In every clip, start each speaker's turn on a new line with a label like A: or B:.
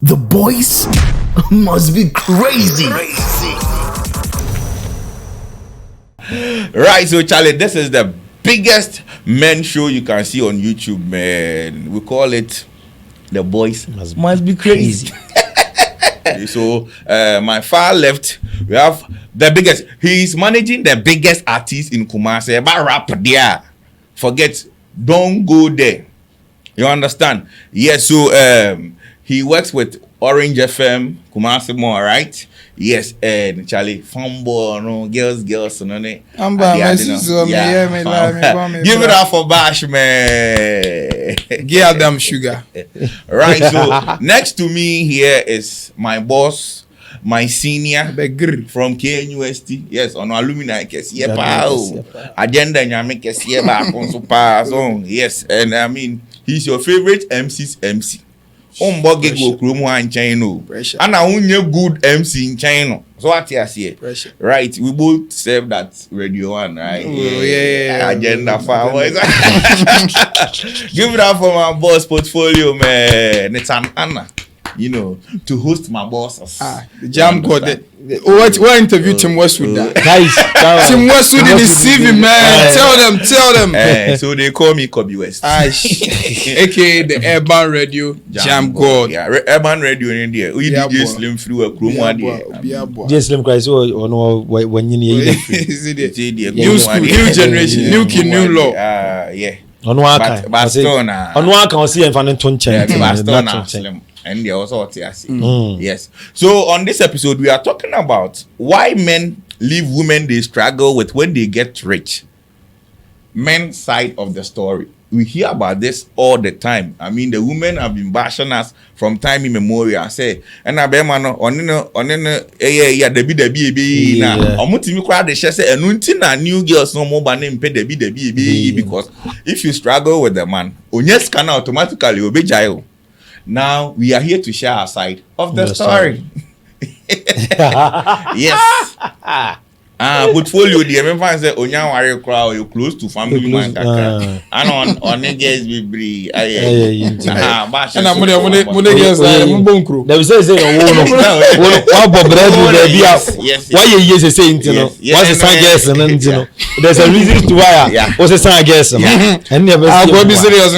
A: The boys must be crazy.
B: Right, so Charlie, this is the biggest men show you can see on YouTube, man. We call it The Boys Must Be Crazy. So, my far left, we have the biggest. He's managing the biggest artist in Kumasi. But rap there. Forget, don't go there. You understand? Yes, so he works with Orange FM, Kumasi more, right? Yes, and Charlie, fanboy, no girls, no. Give it up for Bash, man.
C: Give them sugar.
B: Right, so next to me here is my boss, my senior from KNUST. Yes, on alumni, agenda, yes, and I mean, he's your favorite MC's MC. Omboge go Chromo and China. And I only good MC in China. So what you say? Right, we both serve that radio one, right? Yeah. Agenda for give it up for my boss portfolio, man. It's an honor, you know, to host my bosses.
C: The Jam God. What interview Tim Westwood? Guys, Tim Westwood in the CV, man. Tell them.
B: So they call me Kobe West.
C: AKA the Urban Radio Jam God.
B: Yeah, Urban Radio in India. We DJ Slim through a Chrome
D: DJ Slim Christ or no when you need
C: new school, new generation, new kid, new law.
B: Yeah.
D: On one can see and find it
B: Slim. And they also yes. So on this episode, we are talking about why men leave women they struggle with when they get rich. Men's side of the story. We hear about this all the time. I mean, the women have been bashing us from time immemorial. Say, and I be man on the baby na. Omutimi kwa de share say enunti na new girls no more ban name pay the baby because if you struggle with the man, onyes can automatically obey jail. Now we are here to share our side of the story. Yes. Portfolio the remember say onya ware crowd you close to family man kaka. And on niggas be bree.
C: And I'm money girls mbonkro.
D: They say one bob bread will be out. Why you say you know? What's the sign guess and you know? There's a reason to why. What's the sign guess? And never
C: I go be serious.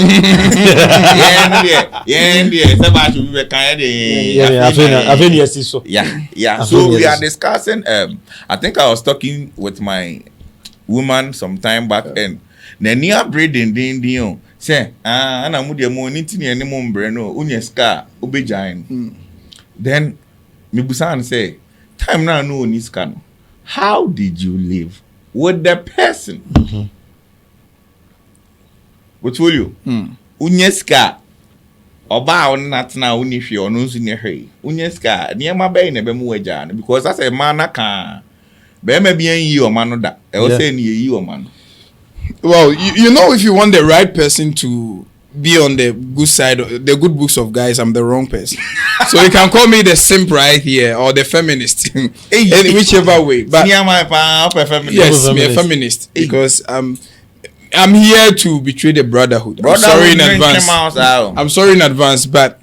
B: Yeah. So we are discussing I think I was talking with my woman some time back and near breeding din say ana mu de mo nitini ene mo mbre no unya ska obejain then me busan say time now no ni ska no how did you live with the person what told you unya ska oba on natna uni hwe ono nso ne hwe unya ska niam abai na be mu waja because as a man aka be ma bien yi o mano da e o say ni yi o mano.
C: Well, you know, if you want the right person to be on the good side, the good books of guys, I'm the wrong person. So you can call me the simp right here or the feminist, in whichever way. But yes, me a feminist because I'm here to betray the brotherhood. I'm sorry in advance. I'm sorry in advance, but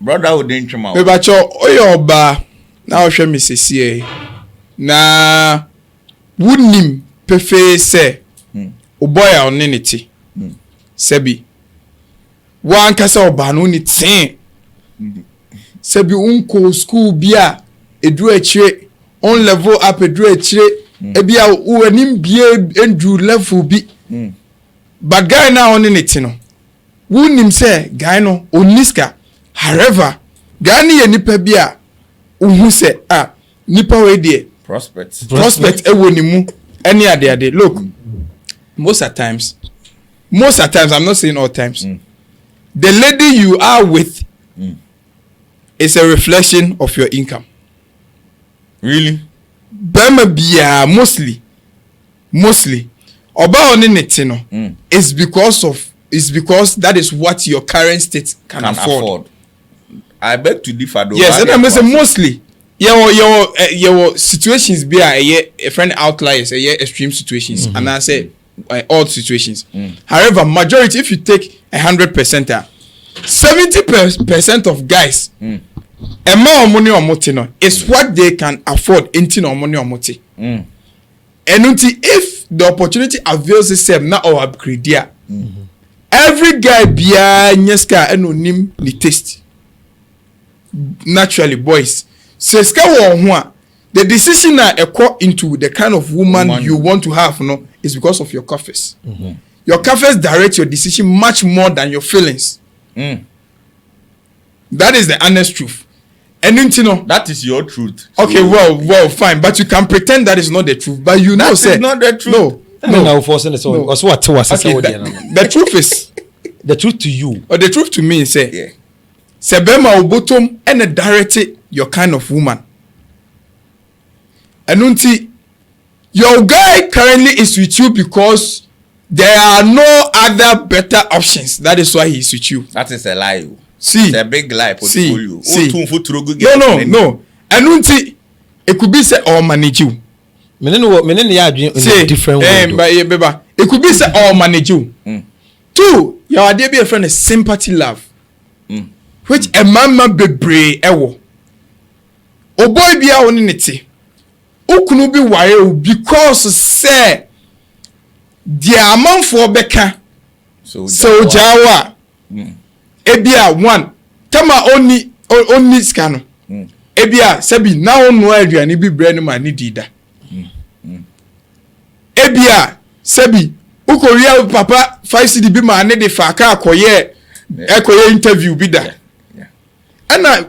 B: brotherhood didn't come out.
C: But oyoba now show me say na wouldn't prefer say. Boy on ninety. Sebi. One kasa oba no ni ten. Sebi unko school bia edu echire on level up edu echire ebia uanim bia endu level bi. But guy na on ninety no. Wunim say guy no oniska. However, guy ni nipa bia uhu say nipa we dey prospect ewo ni mu any ade look. Most at times, I'm not saying all times, the lady you are with is a reflection of your income.
B: Really?
C: Mostly. Oba oni netino is because that is what your current state can afford.
B: I beg to differ though.
C: Yes, and I'm saying mostly. Your situations be a friend outliers, extreme situations, and I say all situations. However, majority, if you take 100%, 70% of guys Emma money or motino is what they can afford into no money or moti. And if the opportunity avails itself now or upgrade there, every guy bia nyeska eno nim ni taste. Naturally, boys. So the decision na into the kind of woman you want to have no is because of your coffers. Your coffers direct your decision much more than your feelings. That is the honest truth. And you know
B: that is your truth.
C: Okay, so, well, fine. But you can pretend that is not the truth. But you now say
B: not the truth.
C: No. The truth is
D: the truth to you.
C: Or the truth to me is say Sebema Obotom and direct your kind of woman. And your guy currently is with you because there are no other better options. That is why he is with you.
B: That is a lie.
C: See,
B: it's a big lie.
C: See.
B: No.
C: And it could be say all manage you.
D: See, different way.
C: It could be say all manage you. Two, your idea be a friend is sympathy love. Which a mama be brave ewo. O boy be a onity. Okunu bi wire because say the amount for beka so jawa ebia one tama oni scan ebia sebi na onu aduane bi bre no ma ni dida ebia sebi ukoria papa 5cd bi ma ne de fa ka akoye interview bi da ana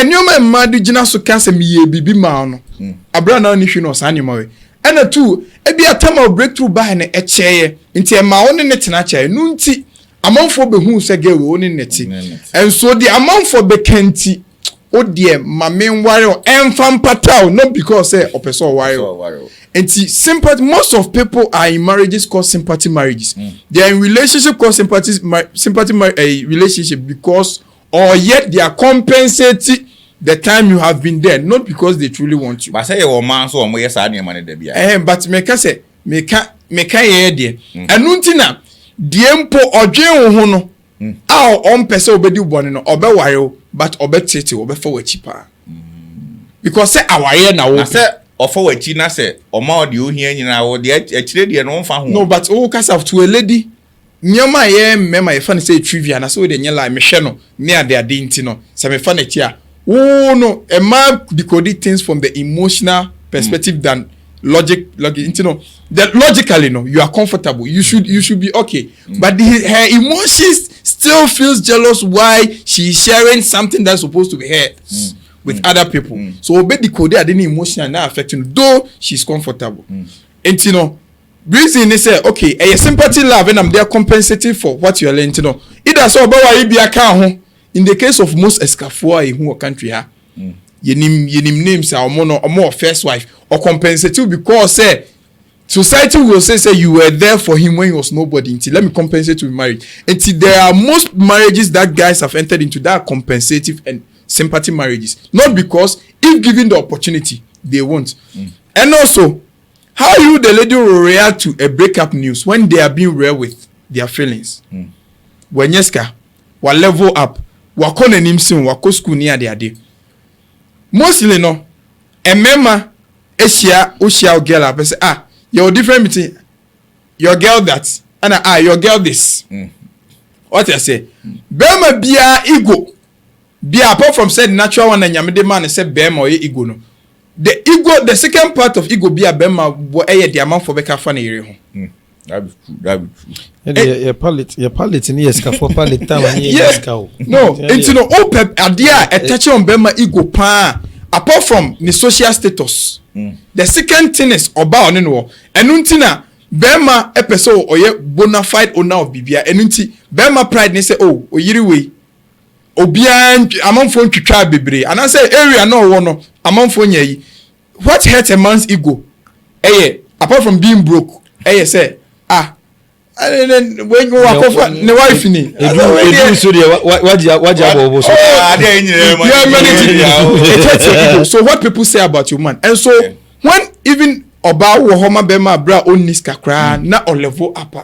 C: enyoma emadu gina so kanse miye bibi ma no abra na ni hwe no sa anyoma we ana tu ebi atama breakthrough ba na echeye nti ema woni ne tena chae nu nti amanfo behu se ge we woni neti and so the amount for bekanti o de mamenware emfa mpatao not because say opeso ware nti sympathy most of people are in marriages called sympathy marriages they are in relationship called sympathy relationship because or yet they are compensating the time you have been there not because they truly want you.
B: But say your man so omo yes anu man dey bia.
C: But meka say meka ye dey. Enu ntina die mpo odwen ho no. A on pese obedi ubone no obe ware but obe tete obe fa wachi pa. Because say awaye na wo.
B: Say ofo wachi na say oma odi ohia nyina wo de akire de no mfa ho.
C: No but o case of to a lady nyoma ye mema ye fa ne say trivia na so de nyela me hwe no ne ade nti no se me fa na ti a oh no, a man decoding things from the emotional perspective than logic. You know, that logically, no, you are comfortable. You should be okay. But her emotions still feels jealous why she is sharing something that's supposed to be heard with other people. So obey decoding any emotion now affecting though she's comfortable. And you know, reason is say okay, a sympathy love and I'm there compensating for what you are learning. You know, either so about why you be a car. In the case of most escafua in who country ha, yenim names are more first wife or compensative because say society will say you were there for him when he was nobody. Until let me compensate with marriage. Until there are most marriages that guys have entered into that compensative and sympathy marriages. Not because if given the opportunity they won't. And also, how you the lady will react to a breakup news when they are being real with their feelings. When yeska, wa level up. Wako na nimsim wako school ni ade mostly no emema eshia o girl up say you're different between your girl that and your girl this what I say bema bia ego bia apart from said natural one and nyamede man say bema or ego no the second part of ego bia bema bo the amount for beka fa na yere ho
B: that be true.
D: Your palette ni eska for palette time ni eska o.
C: No, it's no open idea attach on bema ego pa apart from the social status. The second thing is oba on no. Enuntina bema episode oye bona fide owner of bibia enunti bema pride ni say oyiri we obia amanfo ntwitwa bebre and I say area no wo no amanfo nyayi what hurt a man's ego apart from being broke say and then when you walk off the wife ni
D: edu so dey waji abo so
C: so what people say about your man and so when even oba wo homa bema bra onis kakra na o level up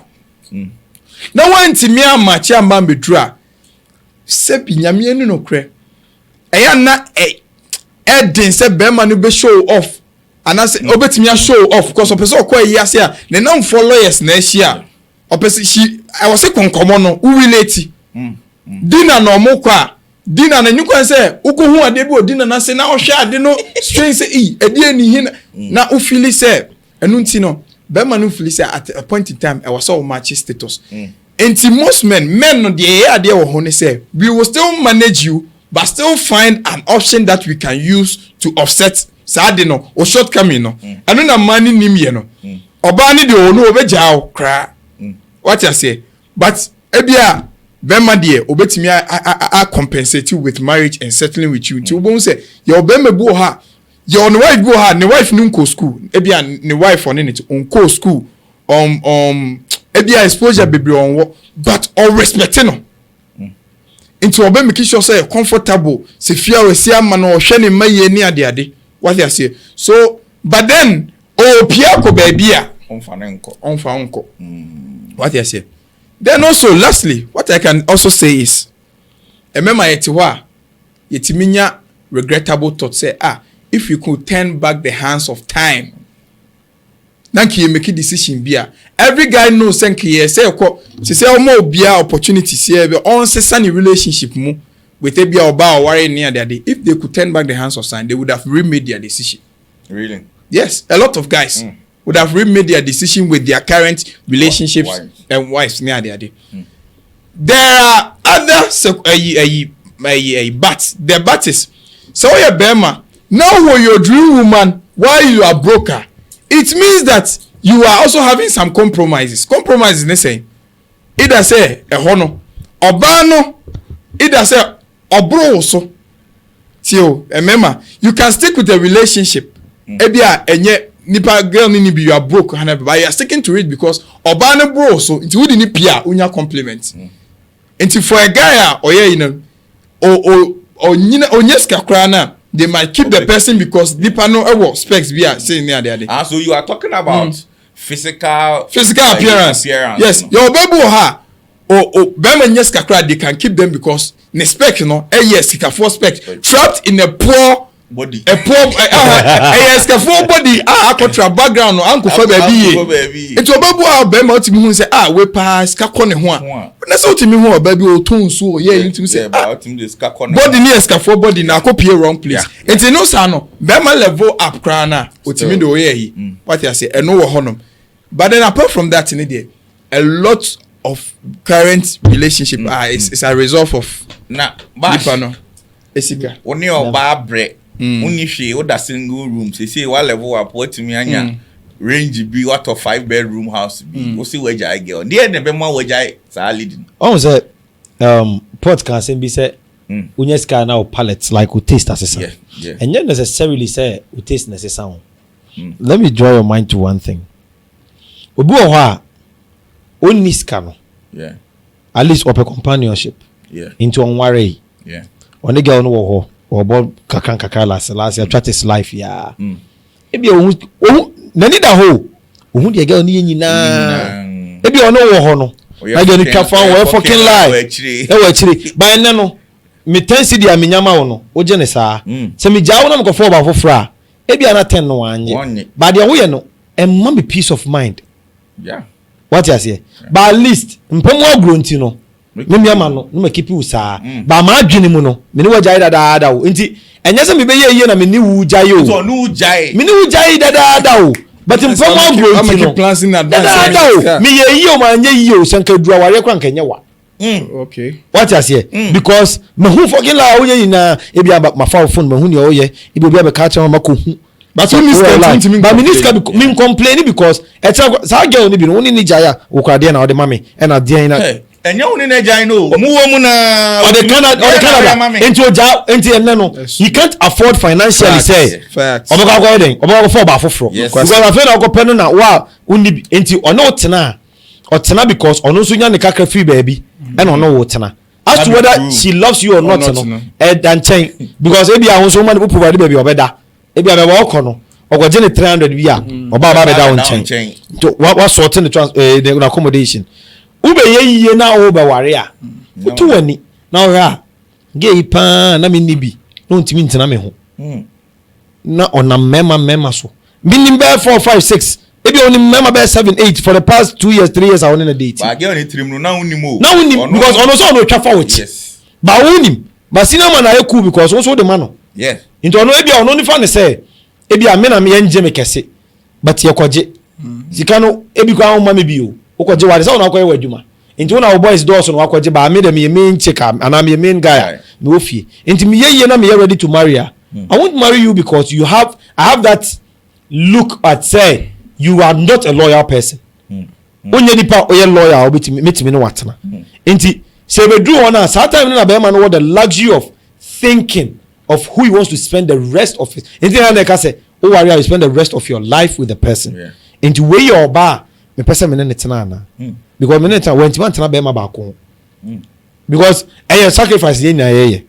C: na wanti mi amachi amba medura se bi nyame enu no kre eya na den say be man no be show off and I say obetimi show off because o person ko yi ase a ne nam for lawyers na ehia o person she I was say konkomo no who relate dinner no mo kwa dinner na nyukwan say ukohu ade bi o dinner na say na o hwe ade no strange say ade ani hin na o feel say enu nti no be man no feel say at a point in time I was so match status enti most men no dey ade wo ho ne say we will still manage you but still find an option that we can use to offset sade no or shortcoming no anu na mani nim ye no oba ni de onu obeja kra what you say but ebia bema de obetimi a compensate you with marriage and settling with you ti obon say your bema bu ha your wife bu ha ne wife no go school ebia ne wife on it on go school ebia exposure bebre on but all respect no into obe make sure say comfortable se fear we see am na o hwe ne maye ni ade what you say so but then pia ko baby a onfa nko what you say then also lastly what I can also say is remember yet wa yetiminya regrettable thought say if you could turn back the hands of time nanki you make a decision bia every guy knows say say ko say omo bia opportunity say be on say relationship mu with a bia oba or worry near their day if they could turn back the hands of time they would have remade their decision.
B: Really?
C: Yes, a lot of guys would have remade their decision with their current relationships and wives near their day. There are other but the but is so you bema now when your dream woman while you are broker it means that you are also having some compromises. Compromises they say either say a hono obano either say obro so tio remember you can stick with the relationship ebia enye nipa girl ni be you are broke but you are sticking to it because obano bro so it would ni pia unya compliment until for a guy or you know or onyeska krana they might keep the person because nipa no specs we are saying near there.
B: So you are talking about physical
C: appearance. Yes, your baby ha bema nyeska kra they can keep them because ne spec no yes ka for spec trapped in a poor
B: body
C: yes ka for body akotra background no anko fa baby it obabu bema otimi hu say we pass ka kɔ ne ho a na so otimi hu baby o ton so you to say
B: otimi dey ska kɔ ne
C: body ni ska for body na akopie wrong place it no sa no bema level up kra na otimi de oye what you say eno wo honom but then apart from that in there a lot of current relationship is a result of
B: na bash
C: no esika
B: oni oba bre uni hwe o da single room say what level up otimi anya range be what of 5-bedroom house be o see where girl there ne be mo where sa leading
D: say pot can say be say unya ska na o palate like o taste as a and not necessarily say o taste necessary. Let me draw your mind to one thing. Obi o ha oni ska no at least open companionship into on worry on the girl no wo or bo kakan last year try his life ebi o nani da ho ohun de girl ni nyina ebi o no wo ho no na je ni twafa wo fucking lie e wa chiri ban ne no me tensi dia me nyama wo no o je ne saa se me jawo na me ko fo ba fofra ebi ana 10 no anye ba de wo ye no e ma me peace of mind what you say but at least mpomo agronti no me miama no me keep you saa ba ma adwene mu no me ne wajai dada wo nti enye se me be ye na me ni wu jai o
B: so no jai
D: me ni wu jai dada wo but mpomo agronti no
C: plans in advance
D: me ye yi o ma nye yi o sanka dura ware kwa nkenye wa
C: okay
D: what you say because me hu fucking la wo ye na e bia ma fa phone me hu ne o ye e bi obi ka cha ma ko hu but minister me complain because sa girl ni bi no ni jaya wo kwa de na o de mame e na de na
B: enye wo ni jaya no mu wo mu na
D: o de Canada into ja into enne no you can't afford financially say oboka kwa den oboka for ba foforo because afa na okope no na wa uni into ono otena because ono so nya ne kakra free baby e no no wo tena as to whether she loves you or not no dan chain because e bia ho so man provide baby obeda ebi abeba okono ogoje ne 300 bia oba ba be down chain to what sort in the accommodation ube ye na wo be ware a utu wani na o ha ge ipa na me nibi no ntimi ntina me ho na ona mema so binim be 4 5 6 ebi oni mema be 7 8 for the past 2 years 3 years I on a date
B: ba ge oni trim no na unimo
D: because ono so no twa fa with
B: yes
D: ba wonim ba senior man na cool because also the man no
B: yes
D: into ono ebi ono ni fa ne say ebi a me na me nje me kese but ye koje sika no ebi kwa ma me bi o koje wade say ono akoye wadwuma into na boys do so no akoje ba me dem ye main chick and I'm your main guy me ofie into me ye na me ready to marry her. I won't marry you because I have that look at say you are not a loyal person. Onye nipa oye loyal obetimi no watena. Enti se be do one at time na be man the luxury of thinking of who he wants to spend the rest of his. Enti na ka say o worry you spend the rest of your life with the person. Enti we your ba me person me ne tena na. Because me ne tena when man tena be ma ba ko. Because sacrifice ye na ye.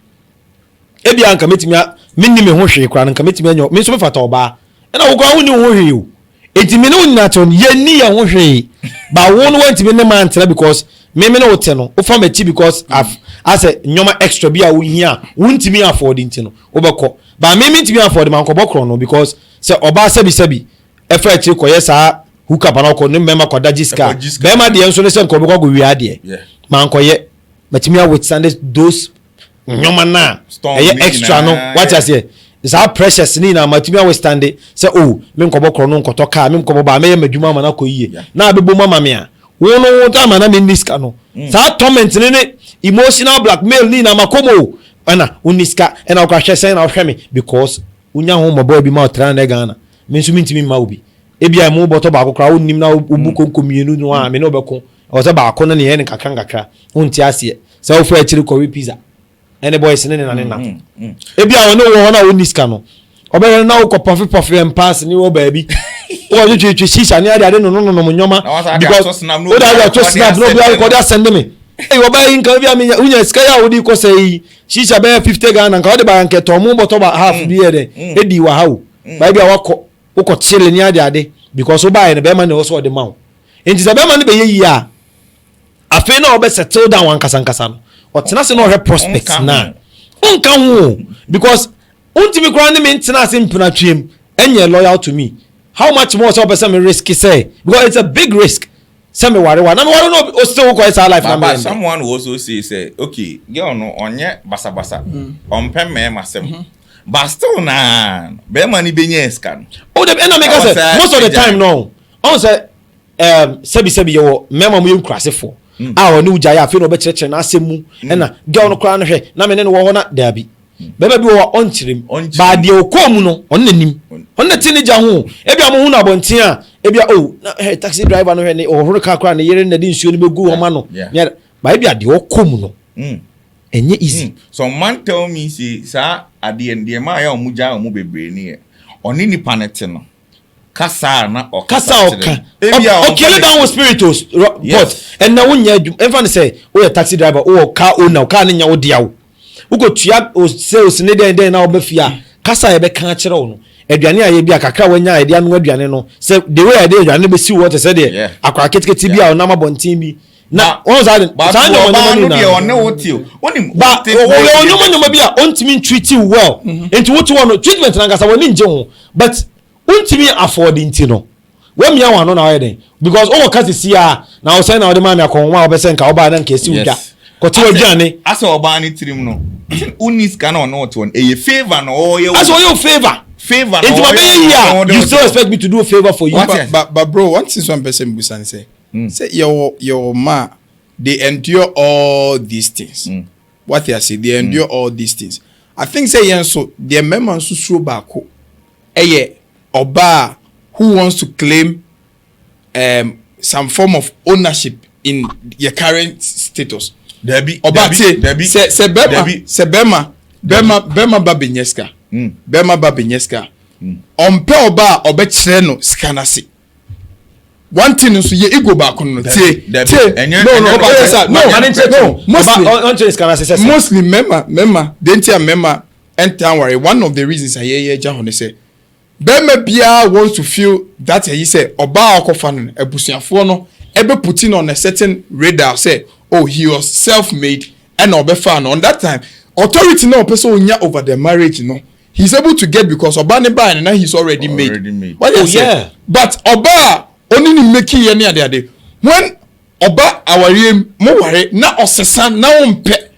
D: Ebi anka metimi minni me ho hwe kra nka metimi anyo me so me fata oba na wo kwa woni ho hwe o etimi ne woni naton ye ni ye ho hwe ba wo no wantimi ne man tena because me no wote no wo fa machi because as a nyoma extra bia wo hia wontimi afford ntino wo bekọ ba me ntimi afford man ko bokro no because se oba sabi efa chi ko yesa hook up na ko ne mema ko dagiska be ma de enso ne se ko bokọ go wi ade man ko ye matimi a withstand those nyoma na extra no what I say is how precious ni na matumi a withstand say oh me nkobo kro no nkoto ka me nkobo ba me ye madwuma ma na ko yie na abebo mama me a wo no wo ta ma na me niska no sa torment ne emotional blackmail ni na makomo ana uniska ena o kwa hwese na o hwe me because unya ho mobo bi ma o tra na Ghana me nso mintimi ma obi ebia mo boto ba akokra wo nim na obu konkomienu no a me no beko o se ba akona ne ye ne kakra wonti ase se wo fa akiri ko pizza any boys ne na ebi a no wo na oniska no obere na wo ko puff and pass ni wo baabi wo ju shisha ni ade no nyoma because wo da to snap no bi ko da send me e wo ba yin ka bi amenya unya ska ya wo di ko say shisha be 50 Ghana nka wo de ba nke to mu boto ba half bi ede edi wa hawo ba bi a wo ko chile ni ade because wo ba yin be ma ne wo so de ma wo enti se be ma ne be yi a afi na wo be settle down wan kasa no otena se no he prospects na unka ho because untimi kra ne me ntena se mpuna twem enye loyal to me how much more so person me risk say because it's a big risk say me worry na me worry no o still go inside life na me
B: someone will also say okay girl no onye basa ompe me masem but still na be mani benye scan
D: oh the na me ka say most of the time no on say sebi yo mema mu yunkrasefo a oni uja ya fe no be cheche na asemu na girl no kra no hwe na me ne wo ho na dabi bebe bi wo onchirim ba de okom no on nanim on na teenager ho ebi amu hu na bonten a ebi oh hey taxi driver no hwe ne o horo ka kra ne yere na di nsuo no begu ho ma no ba ebi ade okom no enye easy
B: so man tell me say sa ade ndie ma ya omuja omu bebre ni oni ni panete no kasa na
D: okasa okay let down with spiritus but and now when you everyone say oh taxi driver oh car owner car nya wo dia wo ugo tua o sales ne den na obafia kasa ye be kan kire wo no aduane aye bia kakra wanya ide anu aduane no say the way ide aduane be si what say there akwa ketekete bia o na mabontin bi na won za sa nyomo
B: no bia on na wotio onim
D: ba o nyomo bia ontimi treat you well enti what one treatment na kasa woni nje ho but untimi afford ntino we mia wan no na we den because o ka si a na o say na o de ma mi akonwa o be say nka o ba na nka si uja ko ti ojuane
B: asa o ba ni trim no unis kana o no to e favor no o ye
D: as o ye favor no you still expect me to do a favor for you
C: but bro one thing one person busan say your ma they endure all these things what they say they endure all these things I think say yen so the member so throw back Oba who wants to claim some form of ownership in your current status.
B: Debbie,
C: Oba se Bema Babinyeska. Bema Babinyeska. Ompe Oba obe chireno skanasi. One thing is ye ego back on no mostly member dentia member enter worry one of the reasons I hear Jahon say Bema Bia wants to feel that he said Oba Okofan Ebusiafo no ebe putting on a certain radar say oh he was self-made and Obe fan on that time authority no person onya over the marriage no he's able to get because oba ne buy and now he's already made. What you say? But oba only ni make ye ne ade when oba aware mo ware na osesa na ompe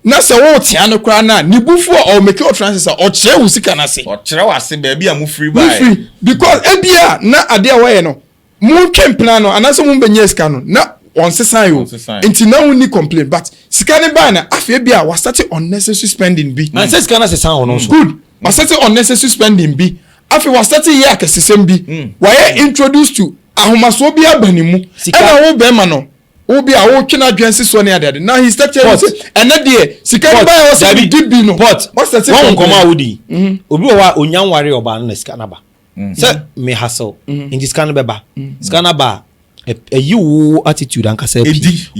C: na se wo tia no kra na ni bufu o make o transfer o kire wo sika na se
B: o kire wase ba bia mu free buy
C: because ebia na ade awaye no mu twemplan no anase mu benye sika no na on sesan yo enti na woni complain but sika ne buy na afia bia wa start unnecessary spending bi
D: na se sika na sesan ono so
C: good wa start unnecessary spending bi afia wa start ye akesesem bi wa ye introduced to ahomaso bi abanimu na wo be ma no obi a wo twena dwense so ne ade na he start telling say ene de sika ne buy was be dibi no
D: but what's that one koma wodi obi wa onyanware oba na sika na ba say me hustle in this kind beba sika na ba a you attitude and kasa bi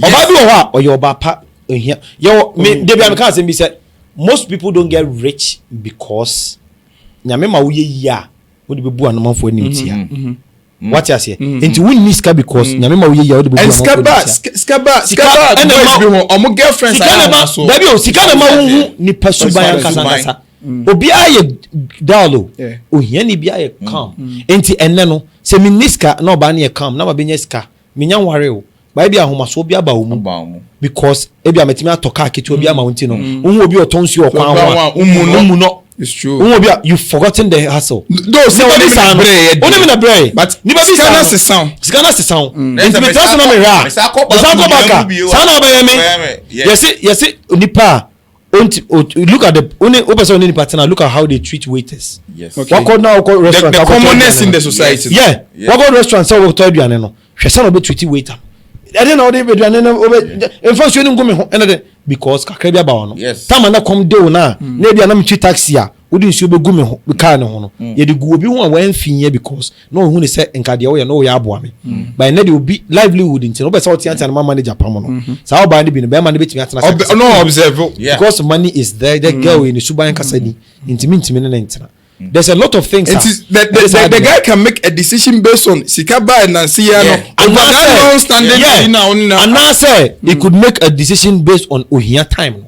D: oba bi wo ha oyo oba pa ohia yo me dey be am kan say be say most people don't get rich because nyame ma wo ye yi a wo de bebu anomanfo anim tia what you say into win this car because nyame ma wo ye yi a wo de bebu anomanfo skaba and boys be ho omo girlfriends are so da bi o sika na ma wo ni pasuban kasa obi aye dalo ohia ni bi aye calm enti enne no se miniska na oba na ye calm na ma benya ska menya nware o ba bi ahomaso obi aba wo mu because ebi ametimi atoka ketu obi ama wonti no wo obi otonsu okwan ho umu no it's true wo obi you forgotten the hustle those say only na brain but ni ba bi sikana se sound enti me trust na me ra sa ko baka sa na oba me yes nipa look at the only person in the partner look at how they treat waiters. Yes. Okay. What now restaurant
C: the commonest in the society.
D: Yeah. What restaurant so we told you ane no. Hwe say no be treat waiter. I don't know they be ane no in fact you go me ho ene because kakra bia ba wono. Time na come dey na na bia na me treat taxi a wodi nsu be gu me ho be car ne ho no. Ye de gu obi ho a wan finye because no hu ne say enka de wo ye no wo ya aboa me. By na de obi livelihood nti no be say what na manager pam no. Sa oba ne bi no be man ne betimi atena.
C: No observe.
D: Because money is there the girl in the suban kasani intimi ne ntina. There's a lot of things.
C: The guy can make a decision based on sika buy and see no. And that standing
D: and now say he could make a decision based on ohia time.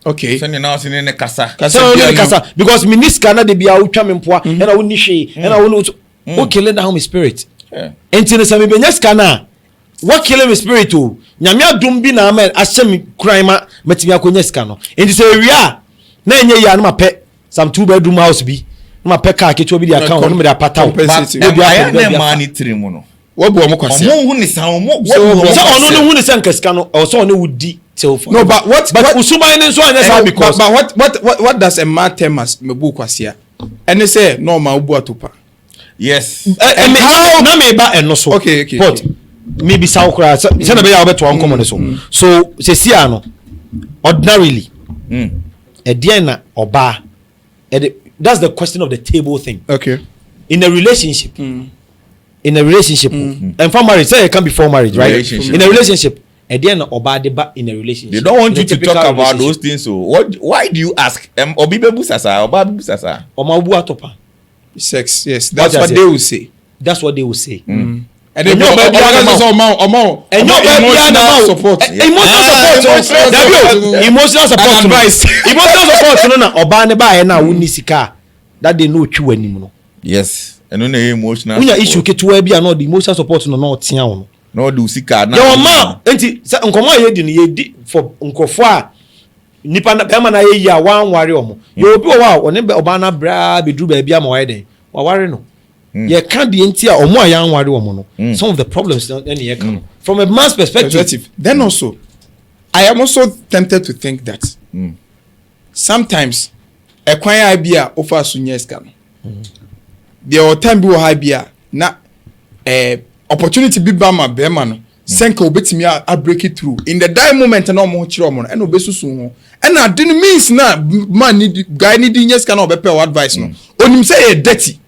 B: Okay. So now sine ne kasa
D: because minister na de bia utwa mempoa e na woni hwe e na woni o killing down my spirit. Enti se me benya ska na what killing my spirit o nyame adom bi na ama ahye me kran ma matimi akonya ska no. Enti se wia na enye ya na mape some 2-bedroom house bi na mape car kecho bi di account no me da pata o
B: bi a na money trimu no
C: wo bo mo kwase
B: mo hu ni san mo
D: so ono no hu ni san kaska no o so ono wudi till for
C: no but what
D: usuman ni so anya say because
C: but what does a man tell us me bu kwase and say no ma obu atopa
B: yes
D: and how na me ba eno so
C: okay
D: but maybe saukra say na be ya obeto an common so se sia no ordinarily e na oba that's the question of the table thing.
C: Okay.
D: In a relationship and for marriage say it can be before marriage, right? In a relationship na oba de ba in a relationship
B: they don't want you to talk about those things so why do you ask obi bebu sasa oba bebu sasa
D: omabu atopa
C: sex yes that's what they will say
B: and then
C: emotional support
D: no na oba ne ba na woni sika that they know twi wanim no
B: yes and no emotional
D: unya issue ketua bia no the emotional support no na otia wo
B: no do sika na
D: yo ma enti nkomo ye di no ye di for nkofo a nipa na be ma na ye ya wan ware omo yo obi o wa one be oba na bra be dru ba bia ma wa de wa ware no ye can the enti a omo ya anware omo no some of the problems any ye can from a man's perspective
C: then also I am also tempted to think that sometimes a kwanya bia offer sunya ska no there time bi wo ha bia na opportunity bi ba ma be ma no senka obetimi a break it through in the die moment na omo kire omo no e na obesusu ho e na de means na man need guy need nya ska na obepe advice no onim say e dirty.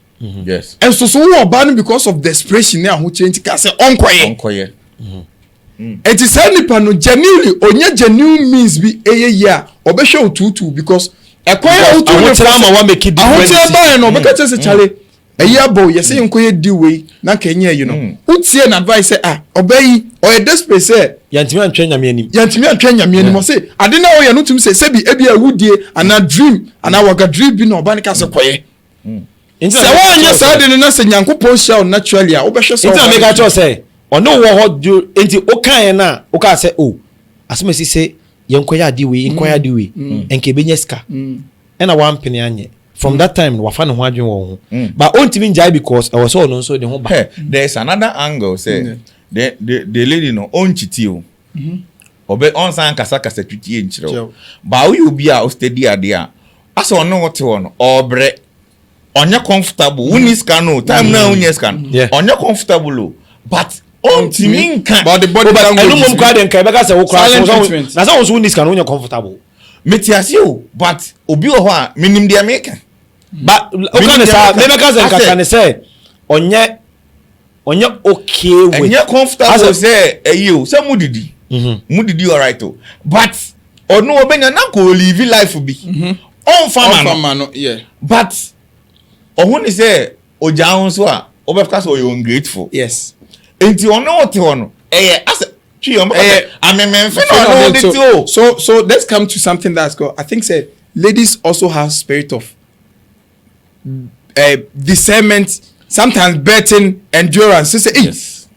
B: Yes.
C: And so wo oba no because of desperation na ho change ka say onkoye it is nipa no genuinely onye genuine means bi eye ya obehwe otutu because e kwanya otu
D: ma wa make it different
C: ba no obeka chese chale Eyabo, you say you do way, na Kenya, you know. Who see an advice say, obey or a desperate say,
D: Yantimi and Chenya Mini.
C: Yantimi and Kenya Mini say, I didn't know you know to say, Sebi, Ebi, a wood dear, and a dream, and I work a dream in Urbanica Sequoia. So, one yes, I didn't know, say, Yanko Post shall naturally, I obey yourself.
D: It's make a say, or no what do into Okayana, Oka say, oh, as Messi say, Yankoya diwi, inquire diwi, and Kebenyeska, and a 1 penny anye. From that time, wafana hwaju wo. But only mean jai because I was all on so the whole back.
B: There's another angle say the lady no on chitio. Obe on san kasa kasa twiti enchiro. Ba we obi a steady ade a. Asa ono wote wono obre. Onya comfortable. Woni scan no time na unya scan. Onya comfortable. But on timin kan.
C: But the body language.
D: Enu mum kwa den kai beka se wo kwa. Na sa won scan unya comfortable.
B: Metiasi o but obi wo ho a minim dia meka.
D: But okay say maybe because can say onye okay with
B: onye comfortable say you say mudidi mudidi alright o but onu obenya na ko live life bi on farmer
C: no yeah
B: but ohun ni say oja hun so a obefka so you ungrateful
C: yes
B: enti onu wote hono as
C: so let's come to something that's called I think say ladies also have spirit of discernment, sometimes betting, endurance. So say, hey,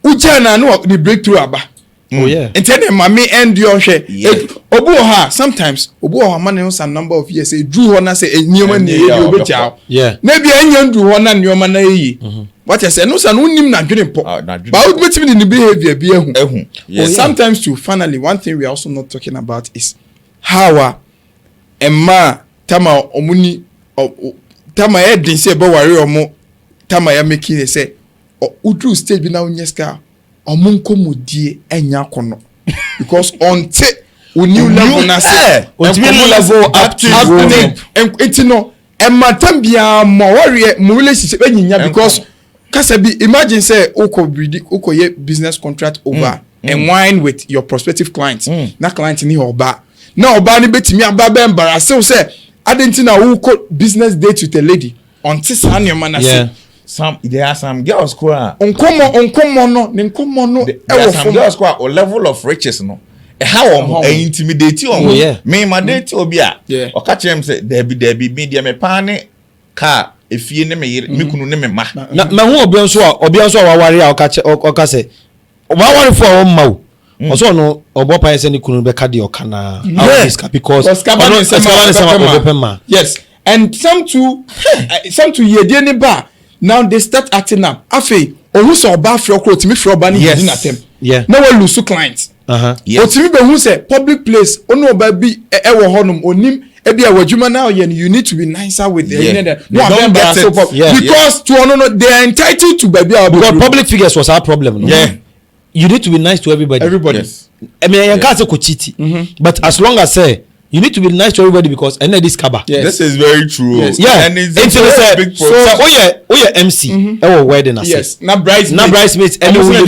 C: Ujana no the breakthrough aba.
D: Oh yeah.
C: And tell them, mommy endure she. Obuha sometimes Obuha man knows a number of years. Say drew honor say newman
D: yeah.
C: Maybe any drew honor newman na yi. What I say no san unim na dream po. But what in the behavior be ehu. Yes. Sometimes too. Finally, one thing we are also not talking about is how a man tama omuni tama ya din say ba ware omo tama ya making they say udru stage bi na unyeska omo nkomodie enya kono because onte new level na say
B: new level up to
C: no ematam bia mo ware mo relationship enyinya because kasa bi imagine say uko business contract over and wine with your prospective clients na client ni oba na oba ni betimi aba be embarrass say I didn't know who could business date with a lady on this annual man.
B: Yeah. There are some girls who are
C: uncommon no.
B: There are some girls who are a level of riches no. How intimidate you?
D: Yeah.
B: Me my date obia.
C: Yeah.
B: Or catch him say there be media me pane car if you name me kunu name ma.
D: Na hu obi nso wa ware a o ka say. Wa ware for o ma. Also no obo pa ese ni kunu be ka de o kana because
C: yes and some to ye ni ba now they start acting up afi ohun so oba afro kro timi fro oba ni hidden atem na we lose clients o timi be hu say public place onu oba bi e wo honum onim e bia wadwuma now you need to be nicer with the because to no they are entitled to baby
D: because public figures was our problem no?
B: Yeah.
D: You need to be nice to everybody.
B: Yes.
D: I mean, I can't say kochiti, but as long as you need to be nice to everybody because I know this kaba.
B: Yes. This is very true.
C: Yes.
D: Yeah,
B: and it's a big process.
D: So, MC, wedding.
C: Yes, na bridesmaids.
D: Omuna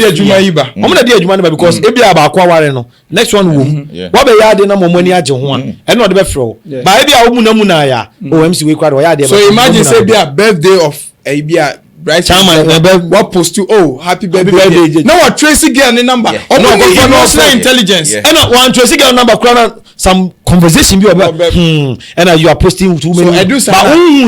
D: di adwuma iba because ebi aba akwa ware no. Next one wo. What be yade na momoni age ho an. E no de be fro. Ba ebi a omuna na ya. MC we kwade o yade.
C: So imagine say be a birthday of ebia right what post to happy birthday no what Tracy girl the number emotional intelligence
D: and one Tracy girl number some conversation be about and you are posting too many
C: so I do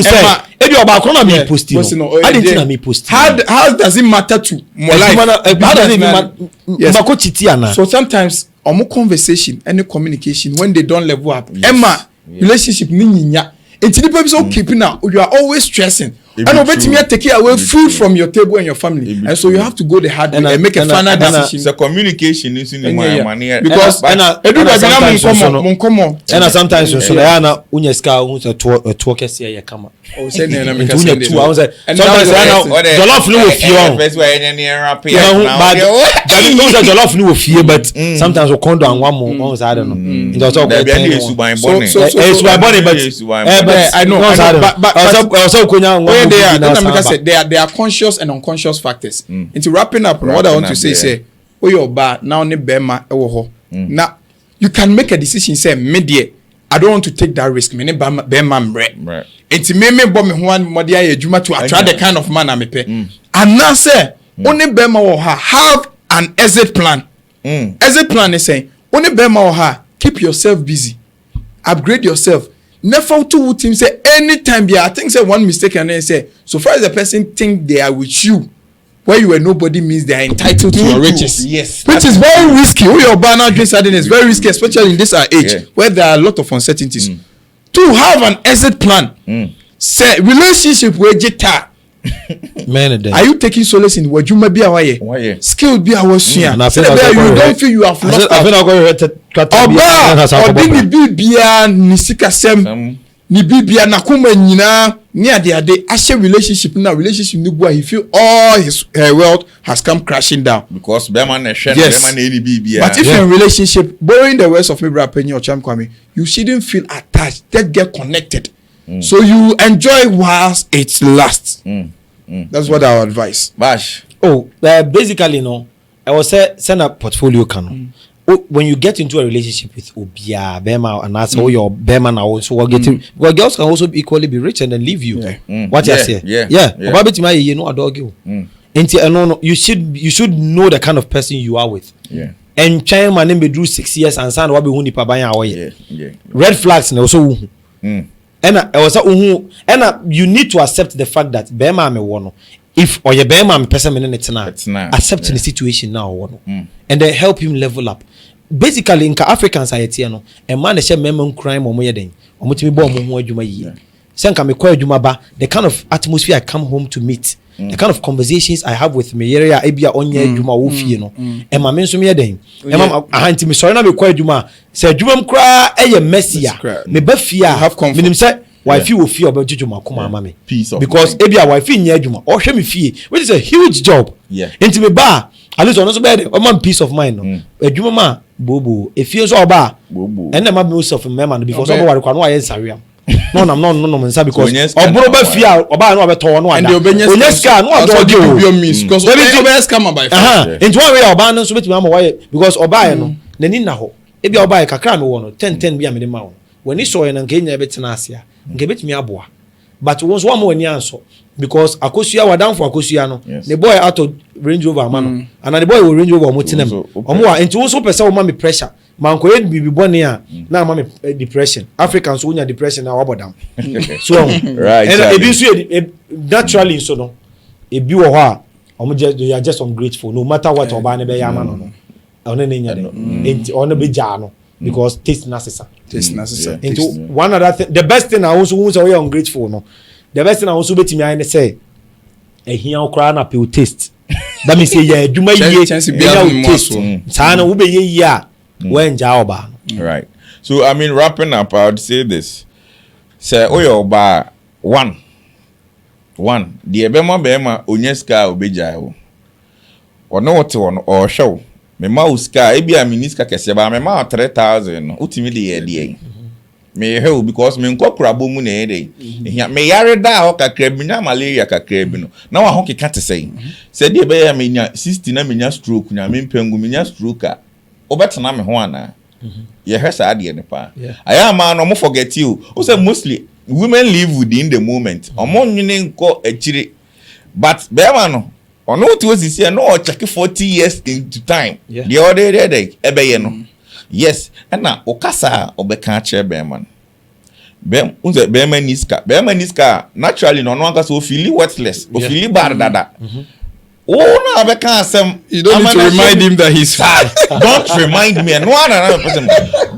C: say
D: if you about corner me posting I didn't know me posting
C: how does it matter to my life
D: how does it matter
C: so sometimes conversation any communication when they don't level up Emma relationship ni nyinya until the people so keeping now you are always stressing and over me take away food from your table and your family and so you have to go the hard way and make a final decision.
B: So communication is in my money
C: because
D: sometimes so there na unya ska unsa to kesi ya kama
C: o say na
D: make unya tu I say sometimes jollof no fie
B: first way any rap
D: here but jollof no fie but sometimes we kondo and one more I don't know it also go but I know but also konya
C: they are conscious and unconscious factors. Into wrapping up, what I want to say, oh your bar now ne bema ewo ho. Now you can make a decision say media I don't want to take that risk. Me ne be man bre.
B: Right.
C: Enti me bo me ho an modi aye adwuma to attract the kind of man I me pe. And now say only be ma wo ha have an exit plan. Exit plan is saying only be ma wo ha keep yourself busy. Upgrade yourself. Never to team say anytime be I think say one mistake and then say so far as the person think they are with you where you were nobody means they are entitled to your riches.
B: Yes.
C: Which is very risky. Who your banner doing something is very risky, especially in this age where there are a lot of uncertainties. To have an exit plan. Say relationship with jita. Are you taking solace in what you may be away? Skill be our senior. You don't feel you have lost. I didn't be nisika sem ni bibia na kuma nyina ni ade ashe relationship na relationship ni boy he feel all his wealth has come crashing down
B: because Bema na share Bema na any bibia.
C: But if you're in a relationship, borrowing the words of Mibra Penny or Cham Kwame, you shouldn't feel attached. Just get connected. So you enjoy whilst it lasts. That's what I would advise.
B: Bash.
D: Basically, no. I was send a portfolio canon. When you get into a relationship with Obia, Bema, and that's all your Bema now, also we're getting well, girls can also equally be rich and then leave you. What you say? Yeah. About my, you know, a dog you. No, you should know the kind of person you are with.
B: Yeah.
D: And China man name be do 6 years and son wabi huni pa banya away. Red flags and also and you need to accept the fact that Bema me wono. If or your Bema me person me netina accept the situation now wono. And then help him level up. Basically in African society no, a man share memon crime or more den. Or mutimi bo mo ho adwuma yi. Senka me kwa adwuma ba, the kind of atmosphere I come home to meet. The kind of conversations I have with me area ebia onye adwuma wo fie no. E ma me nso me den. E ma ahanti me sorry na me kwa adwuma. Se adwuma m kra eye messia. Me ba fie a minim say wife wo fie obejujuma kuma ama me. Because ebia wife nya adwuma. O hwe me fie, which is a huge job. Enti me ba at least on so be o man peace of mind no. Adwuma ma bobo e fie so oba. And na ma me self me man because oba ware kwa no aye nsare no mensa because obro ba fia oba na obeto no ada onyeska no odo
C: means because oba scam by
D: force into one way oba no so betimi am why because oba no nani na ho e bia oba kakra me wo no 10 bia me de ma wo when he saw en nka nya betena asia nka betimi aboa but once one more ni anso because akosua wadam for akosua no the boy out of Range Rover man and the boy will Range Rover motinam omo wa enti wo so pese wo ma me pressure man ko bibi boni a na ma me depression Africans wo nya depression na wabodam so
B: right
D: and e bi so naturally so no e bi wo ho a omo they are just ungrateful no matter what oba ne be ya ma no ono ne nya de enti ono be ja no because taste necessary into one other thing the best thing I also who say we are ungrateful no the best thing I also betimi I say e hia okra na pe taste that means say yeah adwuma yie sana wo be yie a when jaoba
B: right. So I mean wrapping up I would say this say oyoba one the bema onyeska obeja wo ono wote wono o hwew me ma uska e bia miniska kese ba me ma 3000 no utimi de ye de me hwew because me nkokura bomu na ye de me yare da ho kakra bi na malaria kakra bi no na wa ho keka te sei se de be ya me nya 60 na me nya stroke nya me mpengu me nya stroke a obetena me ho ana ye hwesa ade ne pa aya ma no mo forget you o say mostly women live within the moment omo nwene nko akire but be ma no ono to sisi no check 40 years into time the other day ebeye no yes na okasa obeka kire be man be unze be man niska naturally no anka so feel worthless o feel bad dada oh no obeka asem
C: you don't need to remind him that he's
B: sad. Don't remind me no another person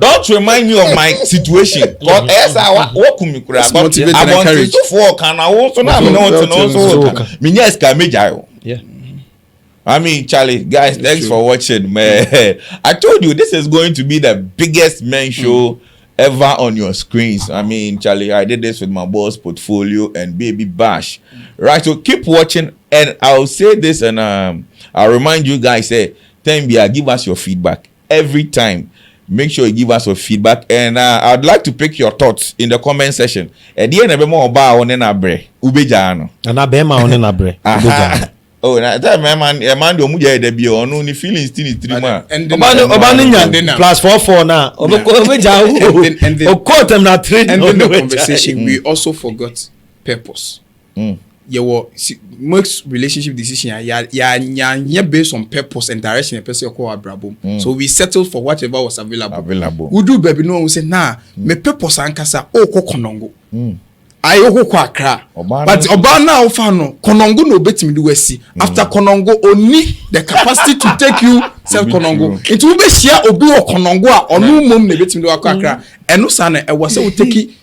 B: don't remind me of my situation because esa what kumi kura but I want to for can I also na me no so me nya ska meja yo. I mean, Charlie, guys, thanks for watching, man. I told you this is going to be the biggest men show ever on your screens. I mean, Charlie, I did this with my boss portfolio and Baby Bash. Right, so keep watching, and I'll say this, and I'll remind you guys, TBMBC, give us your feedback every time. Make sure you give us your feedback, and I'd like to pick your thoughts in the comment section. At the end of the more about on an abre, ubejano,
D: and abema on an abre.
B: Oh, na that man do muja de bi onu ni feelings still in 3 months.
D: Obano nya plus 44 na. Obeja o quote them na 3.
C: And in the conversation we also forgot purpose. Most relationship decision ya based on purpose and direction a person call abrabo. So we settled for whatever was available. We do baby no we say nah me purpose ankasa o ko konongo. Ayo ko akra. But obana ofa no konongo no betimi do wasi. After konongo oni the capacity to take you self konongo. It will be share obi o konongo a onu mom na betimi do akra. Eno sa na e was say take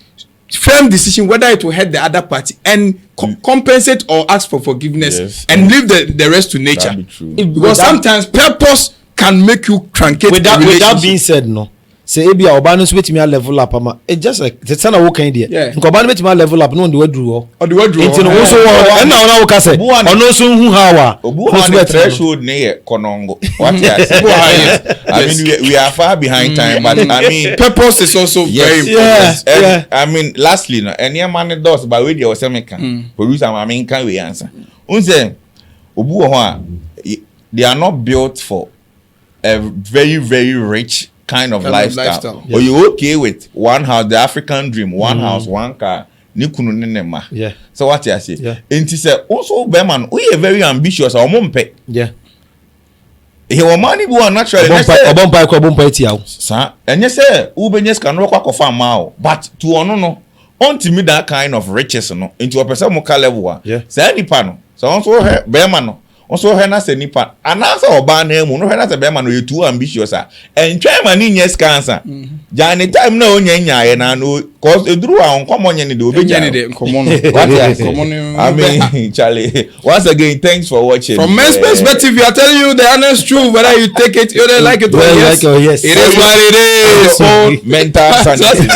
C: firm decision whether it will hurt the other party and compensate or ask for forgiveness and leave the rest to nature. Because sometimes purpose can make you truncate
D: with that being said, no. Say ebi a obano so betimi a level up ama it just like the sana wo kan there. Nko obano betimi a level up no the wadru ho.
C: Or the wadru.
D: Nti no so wo na wo ka say ono so hu hawa.
B: Obu on threshold ne konongo. What I mean we are far behind time but I mean
C: purpose is also very important.
B: Yeah. I mean lastly no any man does but we dey o say make producer ma me kan we answer. Unse obu ho a they are not built for a very very rich kind of lifestyle. Or you okay with one house, the African dream, one house, one car, nikunu nenema.
D: Yeah.
B: So what you say? Yeah. And he said, also, Beman, we are very ambitious. Or mumpe.
D: Yeah.
B: He was money born naturally.
D: Obompa etiaw.
B: Sir, and you say, Ubenyes can rock off a mile, but to ono unto me that kind of riches no into a person mo level.
D: Yeah.
B: Say any panel. So also Beman. Also hena se nipa anasa oba na emu no hena se be ma no you too ambitious and try man in yes cancer jani time na onya nya na no cause eduru a nkomo nya ne de obeja
C: ne de nkomo no
B: I mean Charlie once again thanks for watching
C: from men's perspective we are telling you the honest truth whether you take it you don't like it or yes it is what it is
B: so mental sanity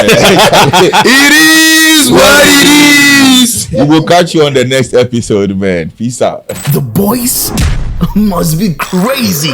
C: it is what it is.
B: We will catch you on the next episode, man. Peace out.
A: The boys must be crazy.